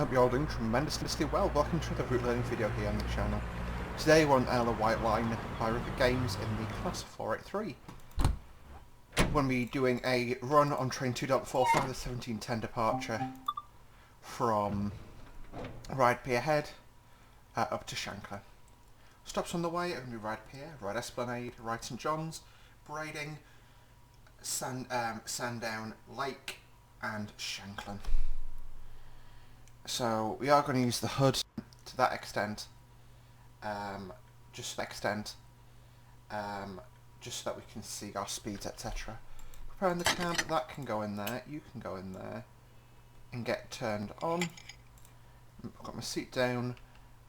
Hope you're all doing tremendously well. Welcome to the route learning video here on the channel. Today we're on the Wight line by River Games in the class 483. We're going to be doing a run on train 2.45, the 1710 departure from Rhyde Pier Head up to Shanklin. Stops on the way are going to be Rhyde Pier, Rhyde Esplanade, Rhyde St John's, Brading, Sandown Lake and Shanklin. So we are going to use the HUD to that extent, just to that extent, just so that we can see our speeds, etc. Preparing the cab, that can go in there, you can go in there and get turned on. I've got my seat down.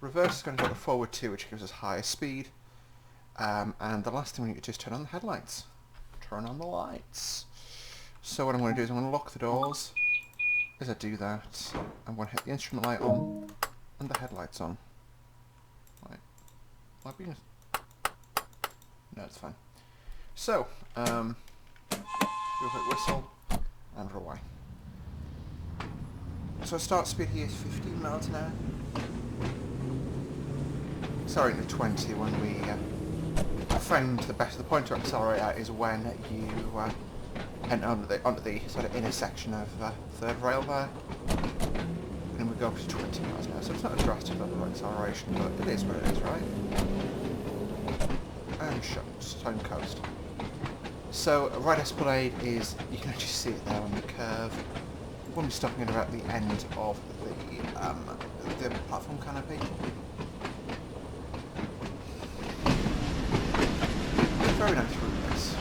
Reverse is going to go to forward 2, which gives us higher speed. And the last thing we need to do is turn on the headlights. Turn on the lights. So what I'm going to do is I'm going to lock the doors. As I do that, I'm going to hit the instrument light on and the headlights on. Right. Might be... No, it's fine. So, do a quick whistle and we're away. So start speed here is 15 miles an hour. Sorry, to 20 when we find the point to accelerate is when you enter onto the sort of intersection of third rail there, and we go up to 20 miles an hour. So it's not a drastic level of acceleration, but it is what it is, right? And shut, stone coast. So Rhyde Esplanade is, you can actually see it there on the curve. We'll be stopping at about the end of the platform canopy. It's very nice route, this.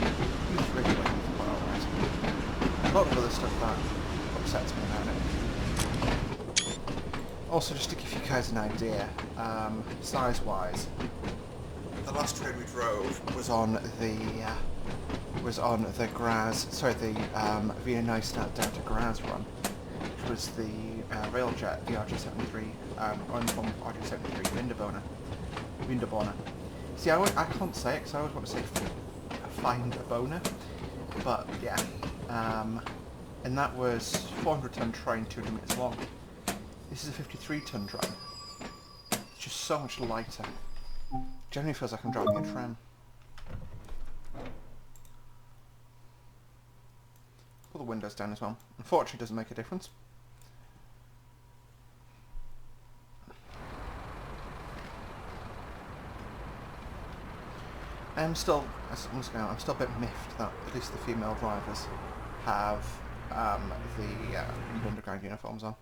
It's really quite alright. A lot of other stuff that upsets me about it. Also, just to give you guys an idea, size-wise, the last train we drove was on the Graz, sorry, the Vienna Neustadt down to Graz run, which was the Railjet, the RJ73, on RJ73 Wunderboner. See, I can't say it because I always want to say find a boner, but yeah, and that was 400-ton train, 200 minutes long. This is a 53-ton train. It's just so much lighter. Generally feels like I'm driving a tram. Pull the windows down as well. Unfortunately, it doesn't make a difference. I'm still a bit miffed that at least the female drivers have the underground uniforms on.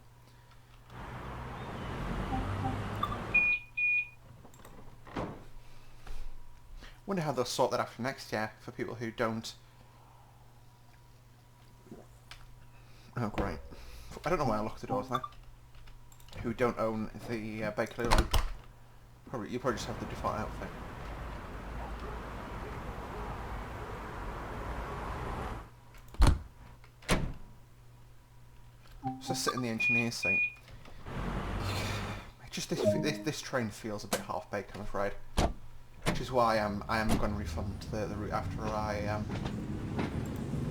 Wonder how they'll sort that out for next year for people who don't. Oh great! I don't know why I locked the doors there. Who don't own the Bakerloo line? You probably just have the default outfit. So sit in the engineer's seat. Just this train feels a bit half-baked, I'm afraid. Which is why I am going to refund the route after I'm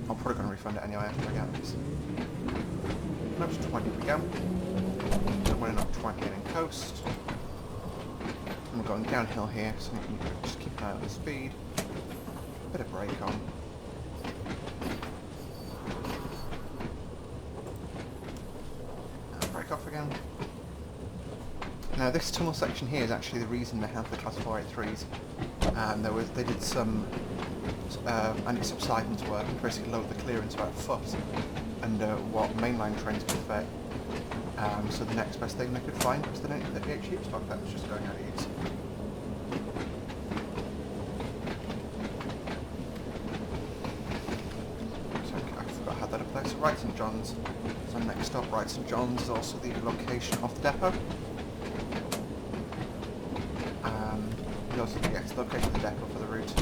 probably going to refund it anyway after I get this. And up to 20 we go. I'm running up 20 in coast. I'm going downhill here, so you can just keep an eye on the speed. Bit of brake on. Brake off again. Now this tunnel section here is actually the reason they have the class 483s. They did some anti-subsidence work and basically lowered the clearance about a foot under what mainline trains prefer. So the next best thing they could find was the 1938 sheep stock that was just going out of use. So I forgot I had that up there. So Rhyde St John's. So next stop, Rhyde St John's is also the location of the depot. Also the location of the depot for the route.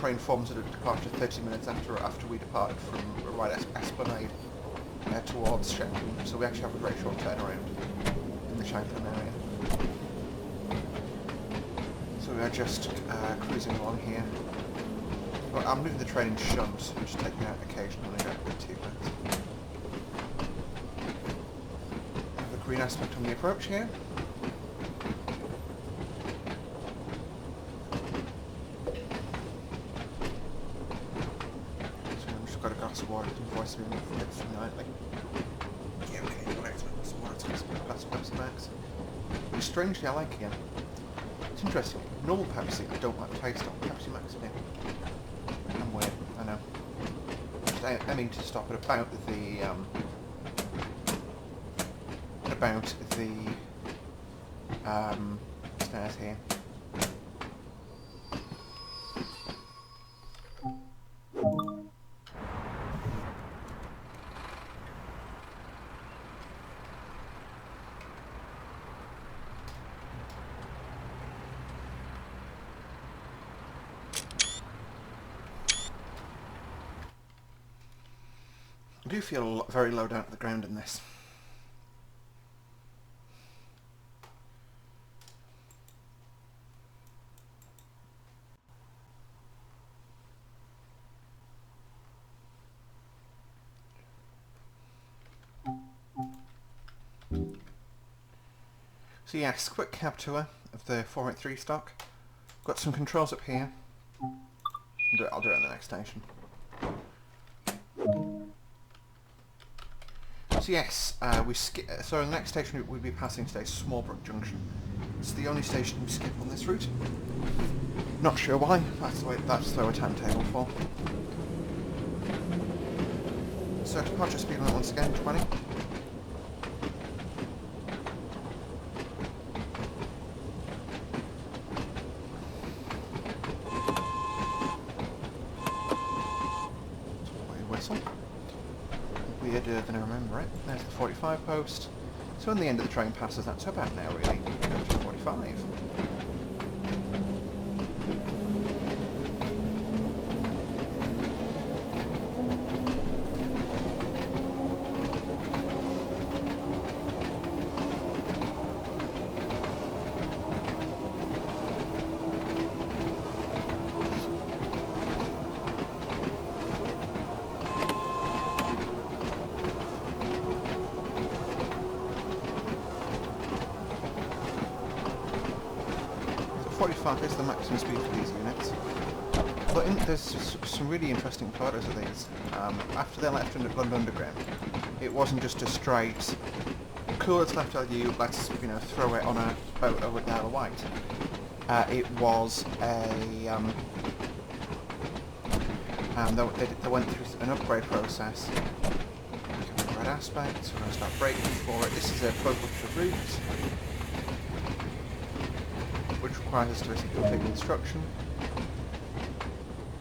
train forms at a departure 30 minutes after we departed from Rhyde Esplanade towards Shanklin, so we actually have a very short turnaround in the Shanklin area. So we are just cruising along here. Well, I'm moving the train in shunt, so I'm just taking out occasionally when I go a bit too fast. Have the green aspect on the approach here. Got a glass of water to voice me nightly. Yeah, okay, got a glass of water to glass of Pepsi Max. Which strangely I like again. It's interesting. Normal Pepsi I don't like the taste of. Pepsi Max I do. I'm weird, I know. I mean to stop at about the stairs here. I do feel very low down to the ground in this. So yes, quick cab tour of the 483 stock. Got some controls up here. I'll do it at the next station. So yes, so the next station we'll be passing today is Smallbrook Junction. It's the only station we skip on this route. Not sure why. That's the way we're timetable for. So departure speed limit once again 20. Whistle. Weirder than I remember it. There's the 45 post. So when the end of the train passes, that's about now really. Go to 45. Is the maximum speed for these units. But there's some really interesting photos of these. After they left London Underground, it wasn't just a straight, cool, it's left LU, let's throw it on a boat over at the Isle of Wight. It was a they went through an upgrade process. Red aspect, so we're going to start braking for it. This is a prototype of routes, which requires us to basically complete the instruction.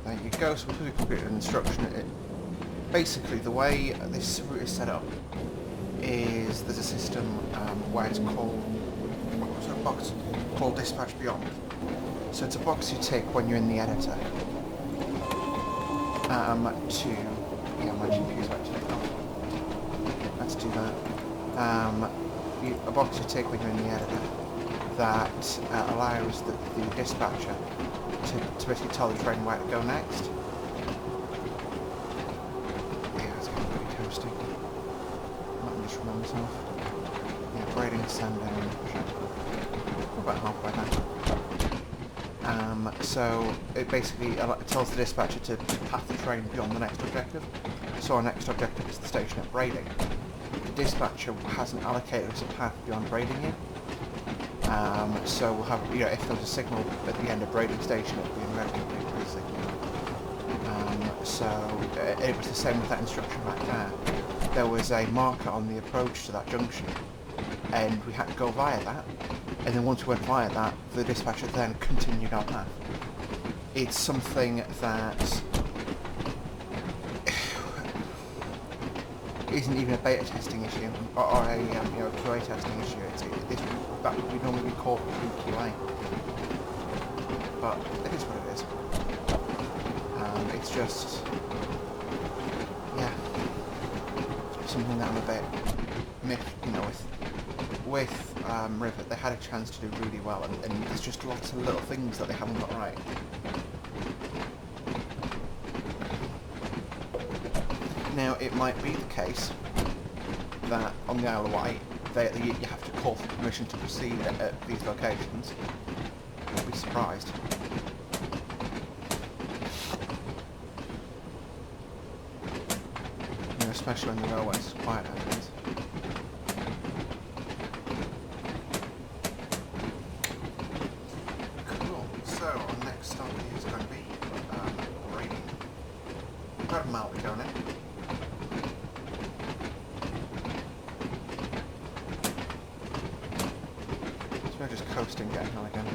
There you go, so we've completed an instruction. Basically, the way this route is set up is there's a system where it's called a box called Dispatch Beyond. So it's a box you tick when you're in the editor my GPU's about to take off. Let's do that. A box you tick when you're in the editor that allows the dispatcher to basically tell the train where to go next. Yeah, it's getting pretty toasty. Let me just remember myself. Yeah, braiding sand down. We're about halfway now. So it basically tells the dispatcher to path the train beyond the next objective. So our next objective is the station at Braiding. The dispatcher hasn't allocated us a path beyond Braiding yet. So we'll have, if there's a signal at the end of Braiding Station, it'll be in red complete signal. So it was the same with that instruction back there. There was a marker on the approach to that junction, and we had to go via that. And then once we went via that, the dispatcher then continued our path. It's something that isn't even a beta testing issue or a QA testing issue. That would normally be called QA, but it is what it is. It's just, yeah, something that I'm a bit miffed, you know, with Rivet. They had a chance to do really well, and there's just lots of little things that they haven't got right. Now, it might be the case that on the Isle of Wight, you have to call for permission to proceed at these locations. I'd be surprised. You know, especially when the railway's quiet nowadays. Cool. So, our next stop is going to be Rhyde. About a mile to go now. Just coasting down here again.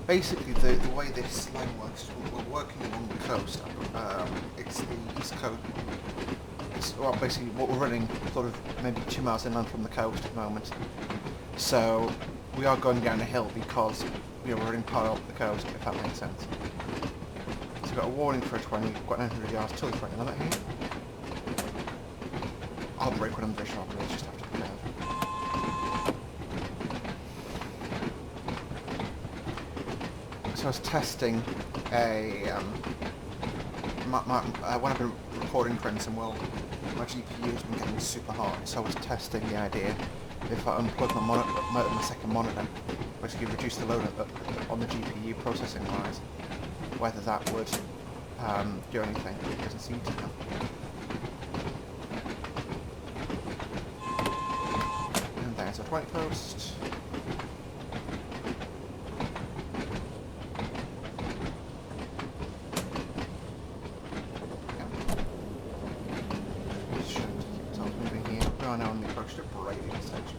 Basically, the way this line works, we're working along the coast. It's the east coast. Well, basically, what we're running sort of maybe 2 miles inland from the coast at the moment. So we are going down a hill because we're running parallel up the coast, if that makes sense. So we've got a warning for a 20. We've got 900 yards till the 20 limit here. I'll brake when I'm visual. It's just after the curve. So I was testing a when I've been recording for Instant World, my GPU has been getting super hot, so I was testing the idea if I unplug my second monitor, basically reduce the load on the GPU processing wise, whether that would do anything. It doesn't seem to now. And there's our 20 post. Now on the approach to Rhyde station.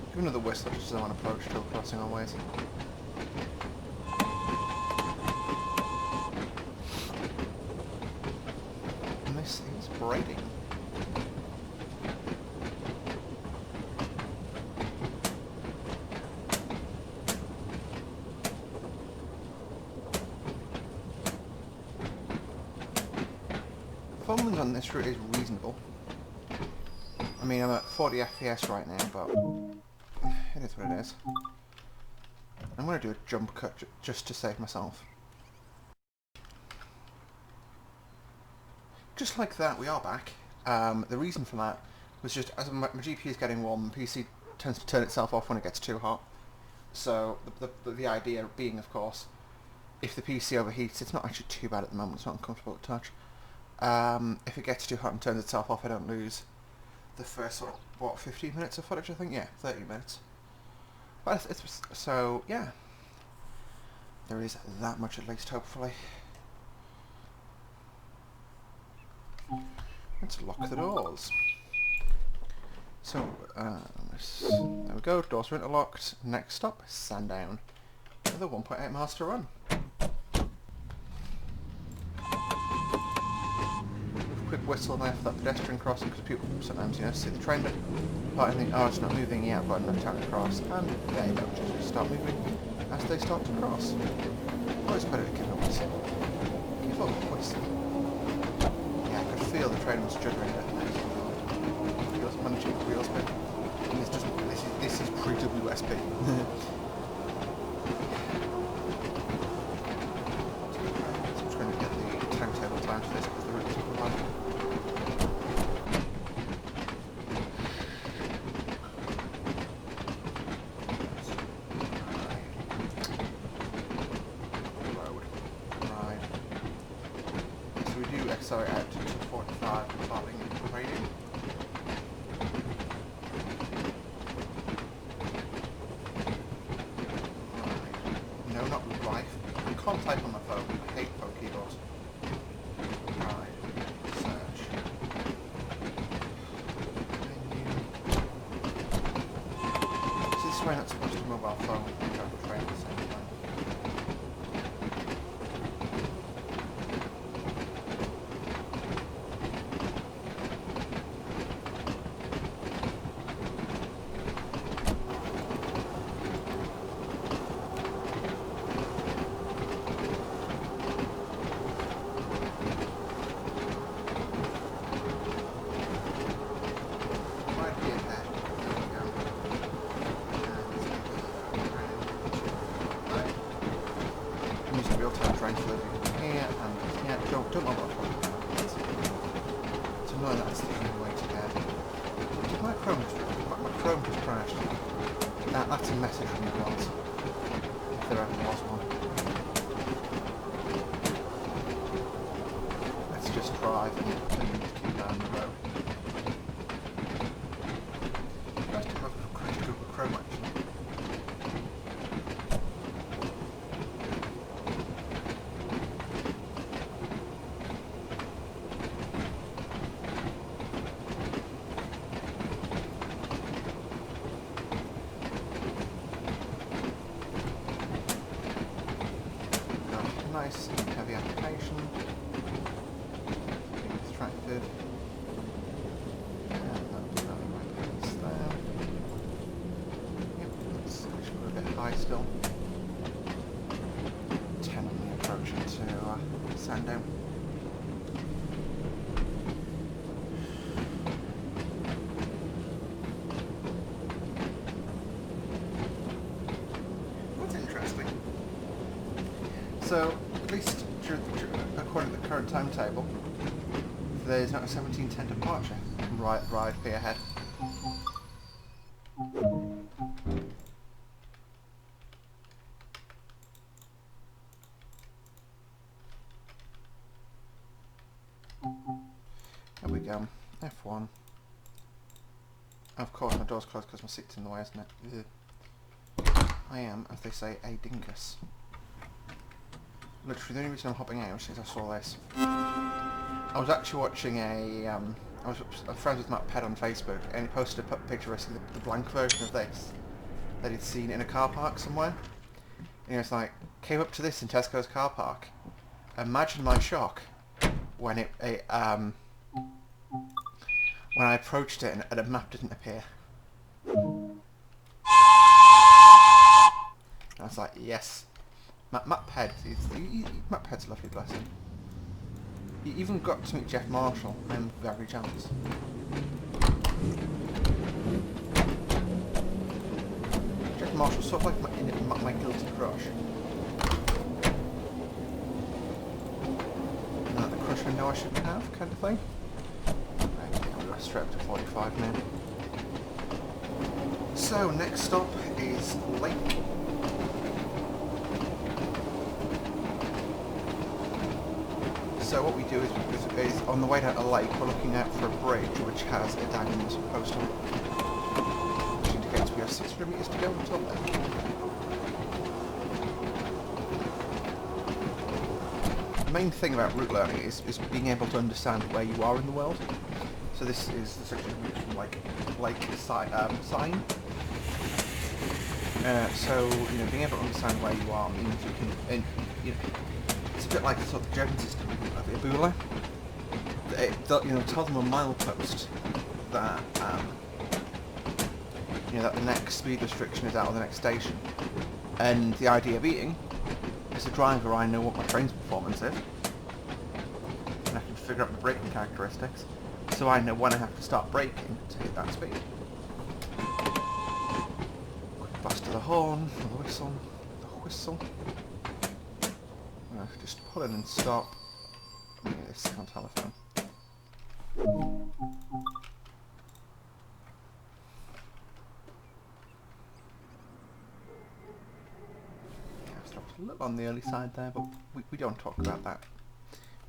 Give another whistle just as I want to approach to a crossing our ways. And this is braiding. Performance on this route is reasonable. I mean, I'm at 40 FPS right now, but it is what it is. I'm going to do a jump cut just to save myself. Just like that, we are back. The reason for that was just as my GPU is getting warm, the PC tends to turn itself off when it gets too hot. So the idea being, of course, if the PC overheats, it's not actually too bad at the moment. It's not uncomfortable to touch. If it gets too hot and turns itself off, I don't lose the first sort of, what, 15 minutes of footage, I think? Yeah, 30 minutes. But so, yeah. There is that much at least, hopefully. Let's lock the doors. So, there we go, doors are interlocked. Next stop, Sandown. Another 1.8 miles to run. Quick whistle there for that pedestrian crossing, because people sometimes, you know, see the train but and think, oh, it's not moving yet, I've got enough time to cross, and they don't just start moving as they start to cross. Always better to give a whistle. Give a whistle. Yeah, I could feel the train was juddering at the next one. Wheels managing the wheel spin. And this is pre-WSP. So I'm trying to get the timetable time for this because the route's super long. Sorry, out to 245 starting rating. Right. No, not life. I can't type on my phone. I hate phone keyboards. Right. Search. Menu. So this is why not supposed to mobile phone and travel train at the same time. range delivery here, and yeah, don't know what I'm talking about. It's annoying that it's the only way to get. Did my Chrome just crashed? That's a message from the gods, if there ever was one. Let's just drive and keep down the road. You guys do have a crashed Google Chrome actually. Nice heavy application. Being distracted. And that's running my pants there. Yep, that's actually a bit high still. 10 on the approach to Sandown. That's interesting. So, at least according to the current timetable, there's not a 17:10 departure from Rhyde Pier ahead. There we go. F1. Of course, my door's closed because my seat's in the way, isn't it? Ugh. I am, as they say, a dingus. Literally, the only reason I'm hopping out is I saw this. I was actually watching I was friends with Matt Ped on Facebook, and he posted a picture of the blank version of this that he'd seen in a car park somewhere. And he was like, came up to this in Tesco's car park. Imagine my shock when when I approached it and a map didn't appear. I was like, yes. Matt Ped, Matt Ped's a lovely blessing. He even got to meet Jeff Marshall. I'm very jealous. Jeff Marshall's sort of like my guilty crush. Not the crush I know I shouldn't have, kind of thing. Okay, I'll go straight up to 45 now. So, next stop is Lake. So what we do is on the way down to the lake, we're looking out for a bridge which has a diamond post on it, which indicates we have 600 metres to go until then. The main thing about route learning is being able to understand where you are in the world. So this is the section from like lake sign. So being able to understand where you are means you can, it's a bit like the sort of German system of Ebola. Tell them a milepost that that the next speed restriction is out of the next station. And the idea being, as a driver, I know what my train's performance is, and I can figure out my braking characteristics, so I know when I have to start braking to hit that speed. Quick blast of the horn, the whistle, just pull in and stop. This on telephone. Yeah, I've stopped a little on the early side there, but we don't talk about that.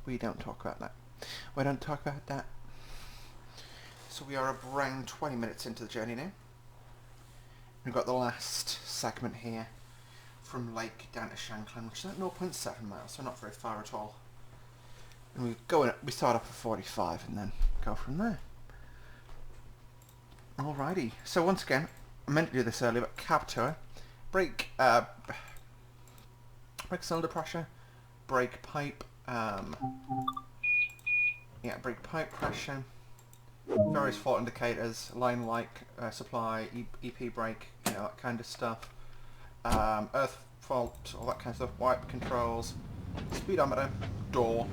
We don't talk about that. So we are around 20 minutes into the journey now. We've got the last segment here from Lake down to Shanklin, which is at 0.7 miles, so not very far at all. And we start off at 45 and then go from there. Alrighty, so once again, I meant to do this earlier, but cab tour, brake cylinder pressure, brake pipe pressure, various fault indicators, line like supply, EP brake, that kind of stuff. Earth fault, all that kind of stuff, wipe controls, speedometer, door.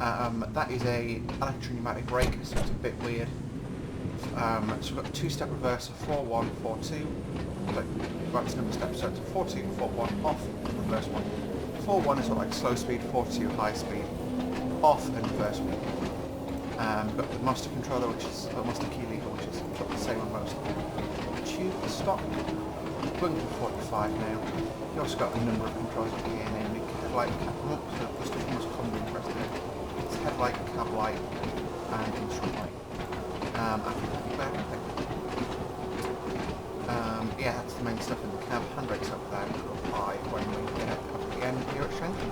That is a electro-pneumatic brake, so it's a bit weird. So we've got the two-step reverser, 4-1, 4-2. But that's number steps, so it's 4-2, 4-1, off, reverse 1, 4-1 is like slow speed, 4-2 high speed, off and reverse speed. Got the master controller, which is the master key lever, which is the same on most of them. Tube, stop, going to 45 now. You also got a number of controls with the namely headlight, so the stuff most commonly pressed in. It's headlight, cab light, and instrument light. Yeah, that's the main stuff in the cab. Handbrake's up there, which will apply when we get up at the end here at Shanklin.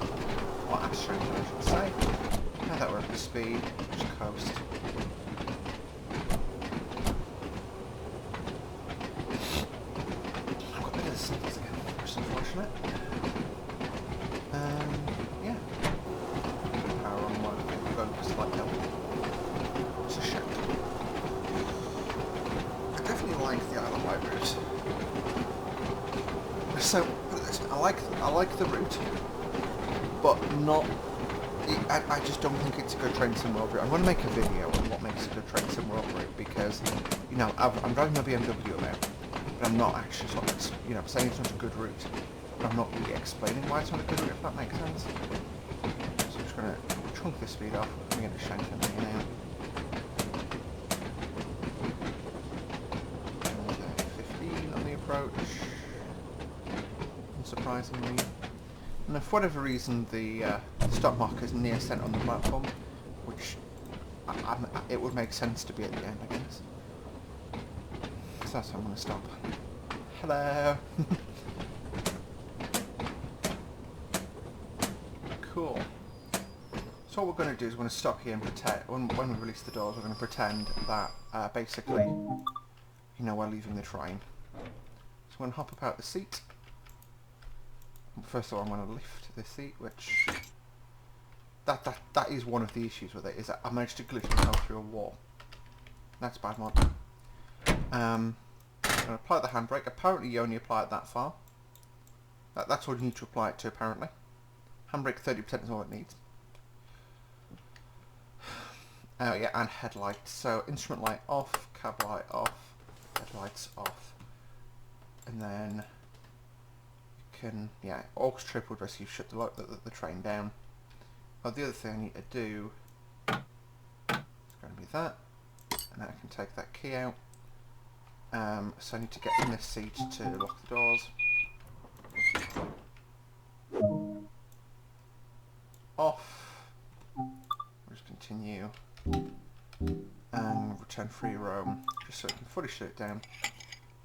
Or at Shanklin, I should say. Now that we're up to speed, just coast. I've got a bit of the signals again, which is unfortunate. Yeah. Power on one, we're going for slight help. It's a shit. I definitely like the Isle of Wight route. So, I like the route, but not. I just don't think it's a good train sim world route. I'm going to make a video on what makes a good train sim world route because, you know, I'm driving my BMW about, but I'm not actually sort of, you know, saying it's not a good route. But I'm not really explaining why it's not a good route, if that makes sense. So I'm just going to chunk this speed off. I'm going to Shanklin here now. And 15 on the approach. Unsurprisingly. And if for whatever reason the stop marker is near centre on the platform, which it would make sense to be at the end, I guess. So that's how I'm going to stop. Hello! Cool. So what we're going to do is we're going to stop here and pretend, when we release the doors, we're going to pretend that basically, you know, we're leaving the train. So I'm going to hop up out the seat. First of all, I'm going to lift the seat, which that is one of the issues with it, is that I managed to glitch myself through a wall. That's bad mod. I'm going to apply the handbrake. Apparently you only apply it that far. That's all you need to apply it to, apparently. Handbrake 30% is all it needs. Oh yeah, and headlight. So instrument light off, cab light off, headlights off. And then can, yeah, aux trip would basically shut the train down. Oh, the other thing I need to do is going to be that, and then I can take that key out. So I need to get in this seat to lock the doors. Off. We'll just continue and return free roam, just so I can fully shut it down.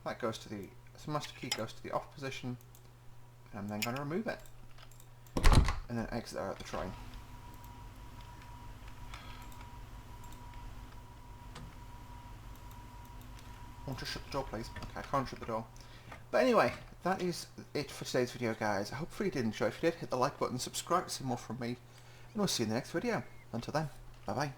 That goes to the, so master key goes to the off position. I'm then going to remove it and then exit out the train. Want to shut the door, please? Okay, I can't shut the door. But anyway, that is it for today's video, guys. I hopefully you did enjoy. If you did, hit the like button, subscribe to see more from me, and we'll see you in the next video. Until then, bye bye.